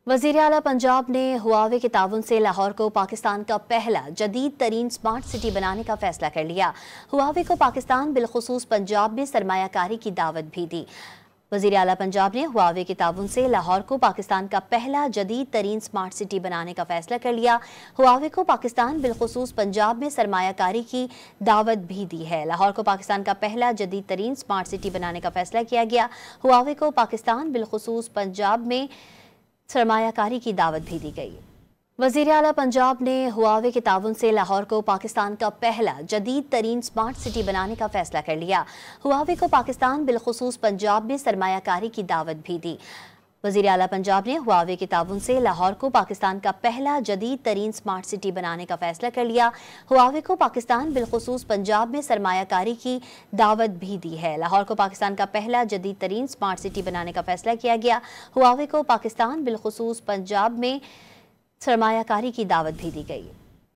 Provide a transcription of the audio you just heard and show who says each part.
Speaker 1: वज़ीर आला पंजाब ने हुआवे के ताउन से लाहौर को पाकिस्तान का पहला जदीद तरीन स्मार्ट सिटी बनाने का फैसला कर लिया। हुआवे को पाकिस्तान बिलखुसूस पंजाब में सरमायाकारी की दावत भी दी। वज़ीर आला पंजाब ने हुआवे के ताउन से लाहौर को पाकिस्तान का पहला जदीद तरीन स्मार्ट सिटी बनाने का फैसला कर लिया। हुआवे को पाकिस्तान बिलखुसूस पंजाब में सरमायाकारी की दावत भी दी है। लाहौर को पाकिस्तान का पहला जदीद तरीन स्मार्ट सिटी बनाने का फैसला किया गया। हुआवे को पाकिस्तान बिलखुसूस पंजाब में सरमायाकारी की दावत भी दी गई। वज़ीर आला पंजाब ने हुआवे के ताउन से लाहौर को पाकिस्तान का पहला जदीद तरीन स्मार्ट सिटी बनाने का फैसला कर लिया। हुआवे को पाकिस्तान बिलखुसूस पंजाब में सरमायाकारी की दावत भी दी। वज़ीर आला पंजाब ने हुआवे के ताउन से लाहौर को पाकिस्तान का पहला जदीद तरीन स्मार्ट सिटी बनाने का फैसला कर लिया। हुआवे को पाकिस्तान बिलखुसूस पंजाब में सरमायाकारी की दावत भी दी है। लाहौर को पाकिस्तान का पहला जदीद तरीन स्मार्ट सिटी बनाने का फैसला किया गया। हुआवे को पाकिस्तान बिलखुसूस पंजाब में सरमायाकारी की दावत भी दी गई।